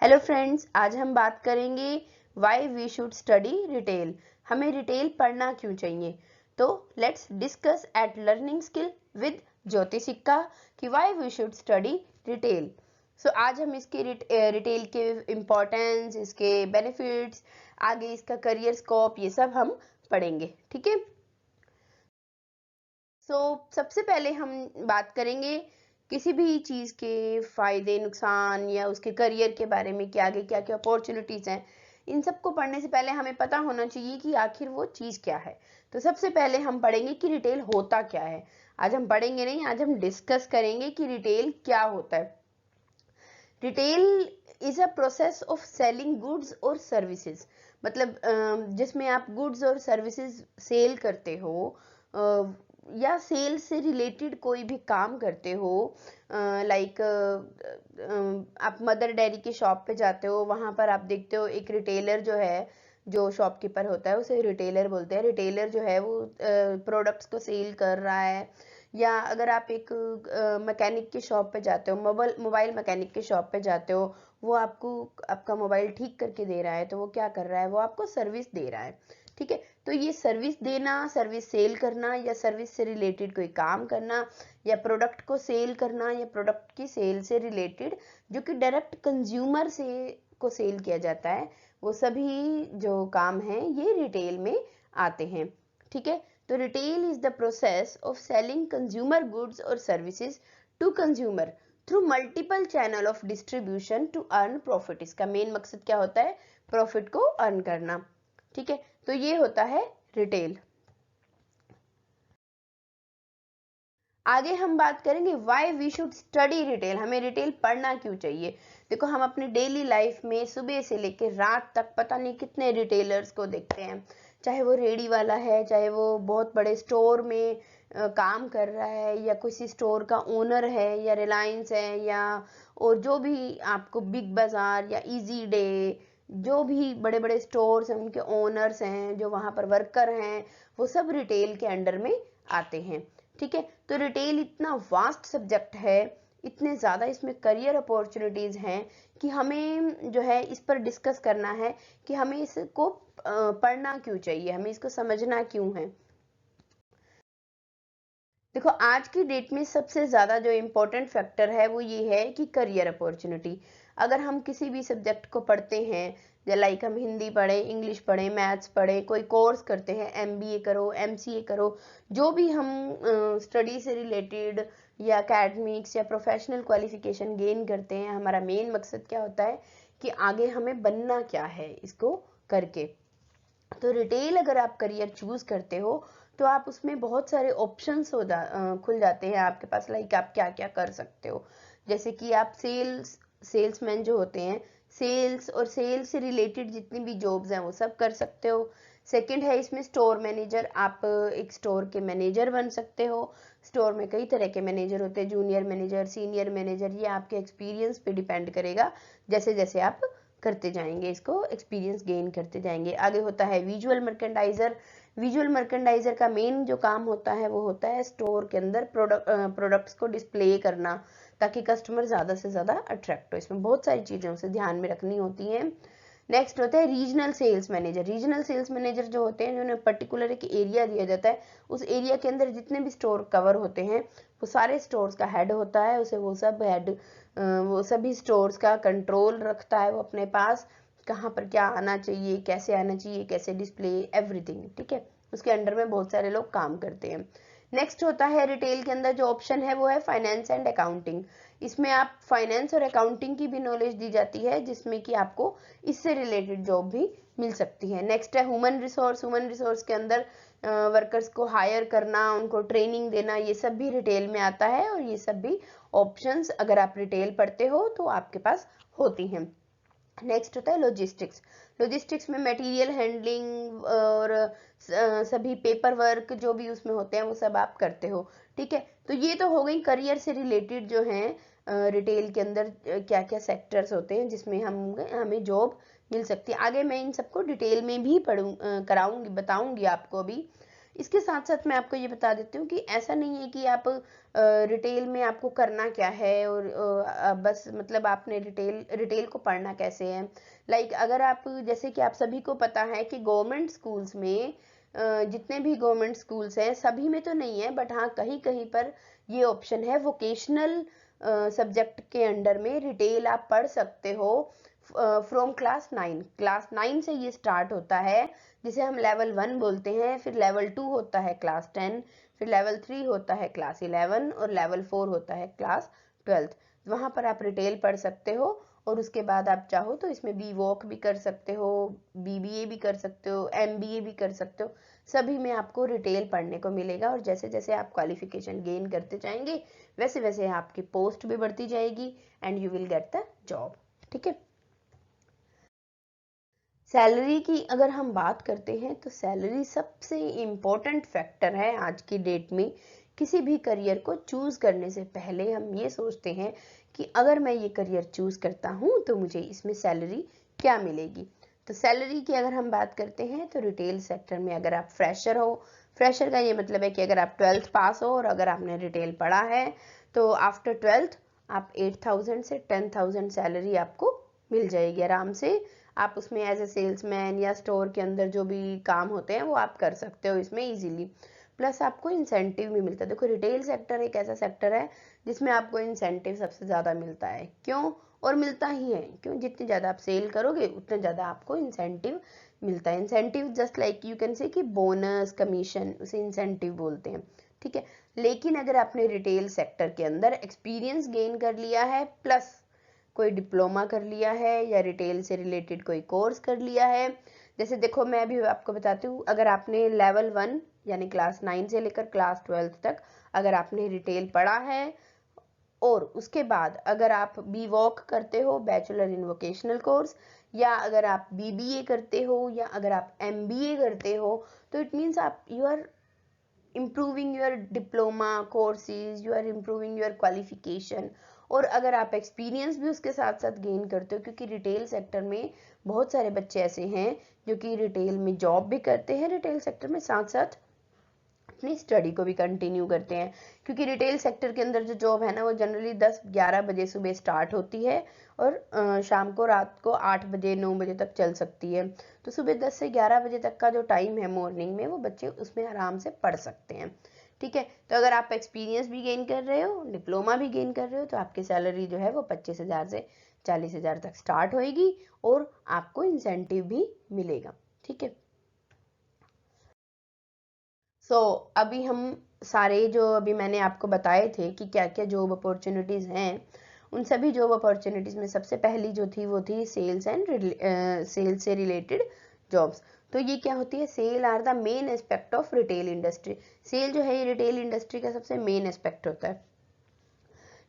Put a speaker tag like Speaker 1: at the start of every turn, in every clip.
Speaker 1: Hello friends, आज हम बात करेंगे why we should study retail. हमें रिटेल पढ़ना क्यों चाहिए। तो let's discuss at learning skill with Jyoti Sikka कि why we should study retail. So आज हम इसके रिटेल के इम्पोर्टेंस, इसके बेनिफिट्स, आगे इसका करियर स्कोप, ये सब हम पढ़ेंगे। ठीक है। सबसे पहले हम बात करेंगे किसी भी चीज़ के फायदे नुकसान या उसके करियर के बारे में कि आगे क्या क्या अपॉर्चुनिटीज़ हैं। इन सबको पढ़ने से पहले हमें पता होना चाहिए कि आखिर वो चीज़ क्या है। तो सबसे पहले हम पढ़ेंगे कि रिटेल होता क्या है। आज हम पढ़ेंगे नहीं, आज हम डिस्कस करेंगे कि रिटेल क्या होता है। Retail is a process of selling goods और सर्विसेज। मतलब जिसमें आप गुड्स और सर्विसेज सेल करते हो, या सेल से रिलेटेड कोई भी काम करते हो। लाइक आप मदर डेयरी की शॉप पे जाते हो, वहां पर आप देखते हो एक रिटेलर जो है, जो शॉपकीपर होता है उसे रिटेलर बोलते हैं। रिटेलर जो है वो प्रोडक्ट्स को सेल कर रहा है। या अगर आप एक मैकेनिक की शॉप पे जाते हो, मोबाइल मैकेनिक की शॉप पे जाते हो, वो आपको आपका मोबाइल ठीक करके दे रहा है, तो वो क्या कर रहा है, वो आपको सर्विस दे रहा है। ठीक है। तो ये सर्विस देना, सर्विस सेल करना, या सर्विस से रिलेटेड कोई काम करना, या प्रोडक्ट को सेल करना, या प्रोडक्ट की सेल से रिलेटेड जो कि डायरेक्ट कंज्यूमर से को सेल किया जाता है, वो सभी जो काम हैं ये रिटेल में आते हैं। ठीक है। तो retail is the process of selling consumer goods और services to consumer through multiple channel of distribution to earn profit. इसका मेन मकसद क्या होता है? प्रॉफिट को अर्न करना। ठीक है। तो ये होता है रिटेल। आगे हम बात करेंगे why we should study retail. हमें रिटेल पढ़ना क्यों चाहिए। देखो, हम अपने डेली लाइफ में सुबह से लेकर रात तक पता नहीं कितने रिटेलर्स को देखते हैं। चाहे वो रेडी वाला है, चाहे वो बहुत बड़े स्टोर में काम कर रहा है, या किसी स्टोर का ओनर है, या रिलायंस है, या और जो भी आपको बिग बाजार या इजी डे, जो भी बड़े बड़े स्टोर्स हैं उनके ओनर्स हैं, जो वहां पर वर्कर हैं, वो सब रिटेल के अंडर में आते हैं। ठीक है। तो रिटेल इतना वास्ट सब्जेक्ट है, इतने ज़्यादा इसमें करियर अपॉर्चुनिटीज़ हैं कि हमें जो है इस पर डिस्कस करना है कि हमें इसको पढ़ना क्यों चाहिए, हमें इसको समझना क्यों है। देखो, आज की डेट में सबसे ज़्यादा जो इम्पोर्टेंट फैक्टर है वो ये है कि करियर अपॉर्चुनिटी। अगर हम किसी भी सब्जेक्ट को पढ़ते हैं, लाइक हम हिंदी पढ़े, इंग्लिश पढ़े, मैथ्स पढ़े, कोई कोर्स करते हैं, एमबीए करो, एमसीए करो, जो भी हम स्टडी से रिलेटेड या एकेडमिक्स या प्रोफेशनल क्वालिफिकेशन गेन करते हैं, हमारा मेन मकसद क्या होता है कि आगे हमें बनना क्या है इसको करके। तो रिटेल अगर आप करियर चूज करते हो तो आप उसमें बहुत सारे ऑप्शंस खुल जाते हैं आपके पास। लाइक आप क्या क्या कर सकते हो, जैसे कि आप सेल्समैन जो होते हैं, सेल्स और सेल्स से रिलेटेड जितनी भी जॉब्स हैं वो सब कर सकते हो। सेकंड है इसमें स्टोर मैनेजर, आप एक स्टोर के मैनेजर बन सकते हो। स्टोर में कई तरह के मैनेजर होते हैं, जूनियर मैनेजर, सीनियर मैनेजर, ये आपके एक्सपीरियंस पे डिपेंड करेगा। जैसे जैसे आप करते जाएंगे, इसको एक्सपीरियंस गेन करते जाएंगे। आगे होता है विजुअल मर्केंडाइजर। विजुअल मर्केंडाइजर का मेन जो काम होता है वो होता है स्टोर के अंदर प्रोडक्ट्स को डिस्प्ले करना, ताकि कस्टमर ज़्यादा से ज़्यादा अट्रैक्ट हो। इसमें बहुत सारी चीज़ें उसे ध्यान में रखनी होती हैं। नेक्स्ट होता है regional sales manager. Regional sales manager जो होते हैं, जिन्हें पर्टिकुलर एक एरिया दिया जाता है, उस एरिया के अंदर जितने भी स्टोर कवर होते हैं वो सारे स्टोर्स का हेड होता है। उसे वो सभी स्टोर्स का कंट्रोल रखता है वो अपने पास, कहाँ पर क्या आना चाहिए, कैसे आना चाहिए, कैसे डिस्प्ले, एवरीथिंग। ठीक है। उसके अंडर में बहुत सारे लोग काम करते हैं। नेक्स्ट होता है रिटेल के अंदर जो ऑप्शन है वो है फाइनेंस एंड अकाउंटिंग। इसमें आप फाइनेंस और अकाउंटिंग की भी नॉलेज दी जाती है, जिसमें कि आपको इससे रिलेटेड जॉब भी मिल सकती है। नेक्स्ट है ह्यूमन रिसोर्स। ह्यूमन रिसोर्स के अंदर वर्कर्स को हायर करना, उनको ट्रेनिंग देना, ये सब भी रिटेल में आता है। और ये सब भी ऑप्शंस अगर आप रिटेल पढ़ते हो तो आपके पास होती हैं। नेक्स्ट होता है लॉजिस्टिक्स। लॉजिस्टिक्स में मटेरियल हैंडलिंग और सभी पेपर वर्क जो भी उसमें होते हैं वो सब आप करते हो। ठीक है। तो ये तो हो गई करियर से रिलेटेड जो है रिटेल के अंदर क्या क्या सेक्टर्स होते हैं जिसमें हमें जॉब मिल सकती है। आगे मैं इन सबको डिटेल में भी कराऊंगी, बताऊंगी आपको अभी। इसके साथ साथ मैं आपको ये बता देती हूँ कि ऐसा नहीं है कि आप रिटेल में आपको करना क्या है और बस मतलब आपने रिटेल को पढ़ना कैसे है। लाइक अगर आप, जैसे कि आप सभी को पता है कि गवर्नमेंट स्कूल्स में जितने भी गवर्नमेंट स्कूल्स हैं सभी में तो नहीं है, बट हाँ कहीं कहीं पर ये ऑप्शन है, वोकेशनल सब्जेक्ट के अंडर में रिटेल आप पढ़ सकते हो फ्रॉम क्लास 9 से ये स्टार्ट होता है, जिसे हम लेवल 1 बोलते हैं। फिर लेवल 2 होता है क्लास 10, फिर लेवल 3 होता है क्लास 11 और लेवल 4 होता है क्लास 12। वहाँ पर आप रिटेल पढ़ सकते हो और उसके बाद आप चाहो तो इसमें बी वॉक भी कर सकते हो, बीबीए भी कर सकते हो, एमबीए भी कर सकते हो। सभी में आपको रिटेल पढ़ने को मिलेगा और जैसे जैसे आप क्वालिफिकेशन गेन करते जाएंगे वैसे वैसे आपकी पोस्ट भी बढ़ती जाएगी and you will get the job. ठीक है। सैलरी की अगर हम बात करते हैं तो सैलरी सबसे इम्पोर्टेंट फैक्टर है आज की डेट में। किसी भी करियर को चूज करने से पहले हम ये सोचते हैं कि अगर मैं ये करियर चूज करता हूँ तो मुझे इसमें सैलरी क्या मिलेगी। तो सैलरी की अगर हम बात करते हैं तो रिटेल सेक्टर में अगर आप फ्रेशर हो, फ्रेशर का ये मतलब है कि अगर आप 12th पास हो और अगर आपने रिटेल पढ़ा है तो आफ्टर 12th आप 8,000 से 10,000 सैलरी आपको मिल जाएगी आराम से। आप उसमें एज ए सेल्समैन या स्टोर के अंदर जो भी काम होते हैं वो आप कर सकते हो इसमें इजीली। प्लस आपको इंसेंटिव भी मिलता है। देखो रिटेल सेक्टर एक ऐसा सेक्टर है जिसमें आपको इंसेंटिव सबसे ज़्यादा मिलता है। क्यों? और मिलता ही है क्यों, जितनी ज़्यादा आप सेल करोगे उतना ज़्यादा आपको इंसेंटिव मिलता है। Incentive just like you can say कि बोनस, कमीशन, उसे इंसेंटिव बोलते हैं। ठीक है। लेकिन अगर आपने रिटेल सेक्टर के अंदर एक्सपीरियंस गेन कर लिया है, प्लस कोई डिप्लोमा कर लिया है या रिटेल से रिलेटेड कोई कोर्स कर लिया है, जैसे देखो मैं अभी आपको बताती हूँ, अगर आपने लेवल 1 यानी क्लास 9 से लेकर क्लास 12 तक अगर आपने रिटेल पढ़ा है और उसके बाद अगर आप बी वॉक करते हो, बैचलर इन वोकेशनल कोर्स, या अगर आप बीबीए करते हो या अगर आप एमबीए करते हो, तो इट मीन्स आप you are improving your diploma courses, you are improving your qualification। और अगर आप एक्सपीरियंस भी उसके साथ साथ गेन करते हो, क्योंकि रिटेल सेक्टर में बहुत सारे बच्चे ऐसे हैं जो कि रिटेल में जॉब भी करते हैं, रिटेल सेक्टर में साथ साथ अपनी स्टडी को भी कंटिन्यू करते हैं। क्योंकि रिटेल सेक्टर के अंदर जो जॉब है ना वो जनरली 10-11 बजे सुबह स्टार्ट होती है और शाम को रात को 8 बजे 9 बजे तक चल सकती है। तो सुबह 10 से 11 बजे तक का जो टाइम है मॉर्निंग में, वो बच्चे उसमें आराम से पढ़ सकते हैं। ठीक है। तो अगर आप एक्सपीरियंस भी गेन कर रहे हो, डिप्लोमा भी गेन कर रहे हो, तो आपकी सैलरी जो है वो 25,000 से 40,000 तक स्टार्ट होएगी और आपको इंसेंटिव भी मिलेगा। ठीक है। अभी हम सारे जो अभी मैंने आपको बताए थे कि क्या क्या जॉब अपॉर्चुनिटीज़ हैं, उन सभी जॉब अपॉर्चुनिटीज़ में सबसे पहली जो थी वो थी सेल्स से रिलेटेड जॉब्स। तो ये क्या होती है? Sale are the main aspect of retail industry. Sale जो है ये रिटेल इंडस्ट्री का सबसे मेन एस्पेक्ट होता है।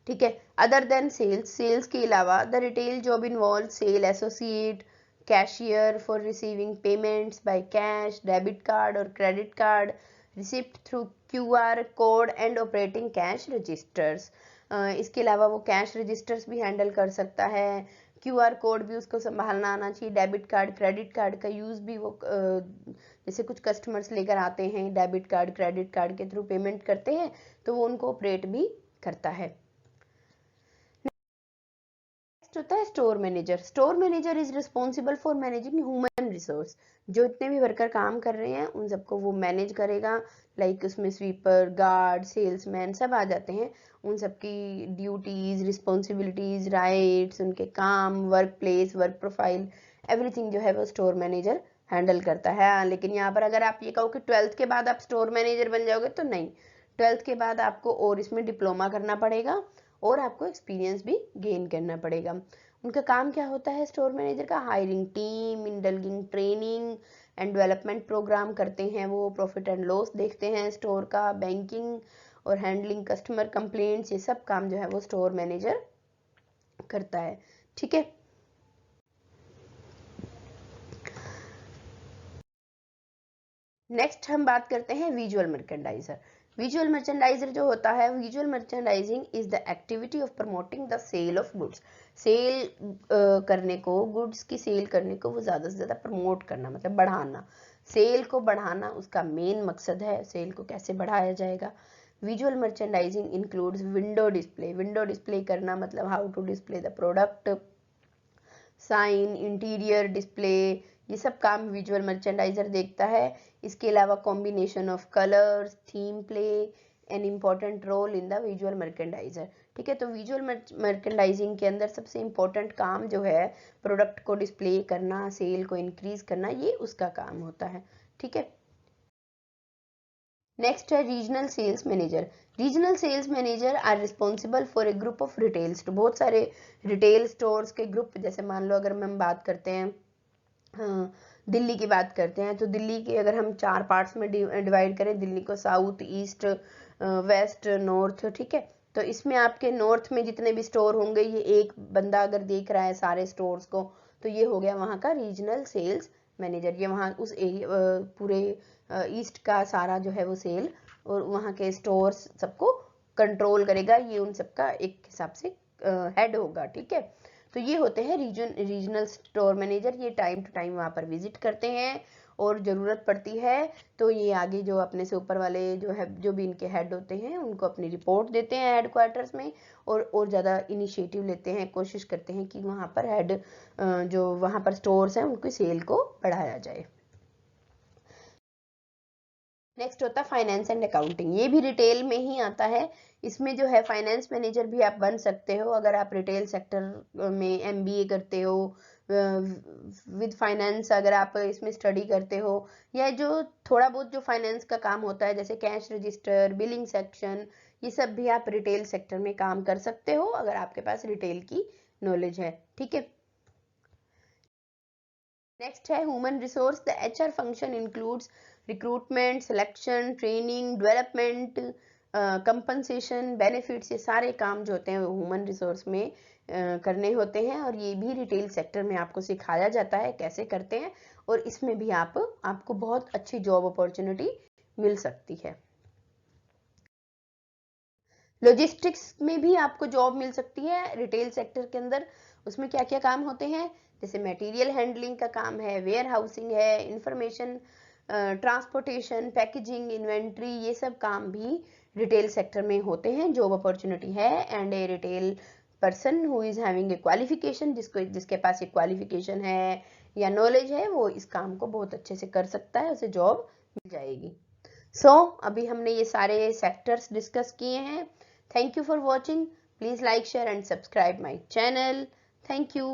Speaker 1: ठीक है। अदर देन सेल्स के अलावा the retail job involve sale associate, cashier for receiving payments by cash, debit card और credit card, receipt through QR code and operating cash registers. इसके अलावा वो कैश रजिस्टर्स भी हैंडल कर सकता है, क्यूआर कोड भी उसको संभालना आना चाहिए, डेबिट कार्ड क्रेडिट कार्ड का यूज़ भी वो जैसे कुछ कस्टमर्स लेकर आते हैं डेबिट कार्ड क्रेडिट कार्ड के थ्रू पेमेंट करते हैं तो वो उनको ऑपरेट भी करता है। होता है store manager. Store manager is responsible for managing human resource. जो इतने भी वर्कर काम कर रहे हैं उन सबको वो मैनेज करेगा। लाइक उसमें स्वीपर, गार्ड, सेल्समैन सब आ जाते हैं। उन सबकी ड्यूटीज, रिस्पॉन्सिबिलिटीज, राइट्स, उनके काम, work place, work profile, everything जो है वो स्टोर मैनेजर हैंडल करता है। लेकिन यहाँ पर अगर आप ये कहो कि 12th के बाद आप स्टोर मैनेजर बन जाओगे तो नहीं, 12th के बाद आपको और इसमें डिप्लोमा करना पड़ेगा और आपको एक्सपीरियंस भी गेन करना पड़ेगा। उनका काम क्या होता है स्टोर मैनेजर का? Hiring team, indulging training and development programme करते हैं वो, प्रॉफिट एंड लॉस देखते हैं स्टोर का, बैंकिंग और हैंडलिंग कस्टमर कंप्लेंट्स, ये सब काम जो है वो स्टोर मैनेजर करता है। ठीक है। नेक्स्ट हम बात करते हैं विजुअल मर्चेंडाइजर। विजुअल मर्चेंडाइजर जो होता है, visual merchandising is the activity of promoting the sale of goods. Sale करने को, गुड्स की सेल करने को वो ज़्यादा से ज़्यादा प्रमोट करना, मतलब बढ़ाना। सेल को बढ़ाना उसका मेन मकसद है, सेल को कैसे बढ़ाया जाएगा। Visual merchandising includes window display करना मतलब how to display the product, sign, interior display, ये सब काम विजुअल मर्चेंडाइजर देखता है। इसके अलावा combination of colours, theme play an important role in the visual merchandiser. ठीक है, तो विजुअल मर्चेंडाइजिंग के अंदर सबसे इम्पोर्टेंट काम जो है प्रोडक्ट को डिस्प्ले करना, सेल को इंक्रीज करना, ये उसका काम होता है। ठीक है, नेक्स्ट है regional sales manager. Regional sales manager are responsible for a group of retail store, बहुत सारे रिटेल स्टोर्स के ग्रुप, जैसे मान लो अगर हम बात करते हैं, हाँ, दिल्ली की बात करते हैं, तो दिल्ली के अगर हम 4 पार्ट्स में डिवाइड करें दिल्ली को, साउथ, ईस्ट, वेस्ट, नॉर्थ। ठीक है, तो इसमें आपके नॉर्थ में जितने भी स्टोर होंगे, ये एक बंदा अगर देख रहा है सारे स्टोर्स को, तो ये हो गया वहाँ का रीजनल सेल्स मैनेजर। ये वहाँ उस एरिया पूरे ईस्ट का सारा जो है वो सेल और वहाँ के स्टोर्स सबको कंट्रोल करेगा, ये उन सबका एक हिसाब से हेड होगा। ठीक है, तो ये होते हैं रीजनल स्टोर मैनेजर। ये टाइम टू टाइम वहाँ पर विजिट करते हैं और ज़रूरत पड़ती है तो ये आगे जो अपने से ऊपर वाले जो है, जो भी इनके हेड होते हैं, उनको अपनी रिपोर्ट देते हैं हेडक्वार्टर्स में और ज़्यादा इनिशिएटिव लेते हैं, कोशिश करते हैं कि वहाँ पर जो वहाँ पर स्टोर्स हैं उनकी सेल को बढ़ाया जाए। नेक्स्ट होता है फाइनेंस एंड अकाउंटिंग, ये भी रिटेल में ही आता है। इसमें जो है फाइनेंस मैनेजर भी आप बन सकते हो अगर आप रिटेल सेक्टर में एमबीए करते हो, विद फाइनेंस अगर आप इसमें स्टडी करते हो, या जो थोड़ा बहुत जो फाइनेंस का काम होता है जैसे कैश रजिस्टर, बिलिंग सेक्शन, ये सब भी आप रिटेल सेक्टर में काम कर सकते हो अगर आपके पास रिटेल की नॉलेज है। ठीक है, नेक्स्ट है human resource. The HR function includes recruitment, selection, training, development, compensation, benefits, ये सारे काम जो होते हैं वो ह्यूमन रिसोर्स में करने होते हैं और ये भी रिटेल सेक्टर में आपको सिखाया जाता है कैसे करते हैं और इसमें भी आपको बहुत अच्छी जॉब अपॉर्चुनिटी मिल सकती है। लॉजिस्टिक्स में भी आपको जॉब मिल सकती है रिटेल सेक्टर के अंदर। उसमें क्या क्या काम होते हैं, जैसे मटेरियल हैंडलिंग का काम है, वेयर हाउसिंग है, इंफॉर्मेशन ट्रांसपोर्टेशन, पैकेजिंग, इन्वेंट्री, ये सब काम भी रिटेल सेक्टर में होते हैं, जॉब अपॉर्चुनिटी है। And A retail person who is having a qualification, जिसके पास ये क्वालिफिकेशन है या नॉलेज है, वो इस काम को बहुत अच्छे से कर सकता है, उसे जॉब मिल जाएगी। अभी हमने ये सारे सेक्टर्स डिस्कस किए हैं। Thank you for watching. Please like, share and subscribe my channel. Thank you.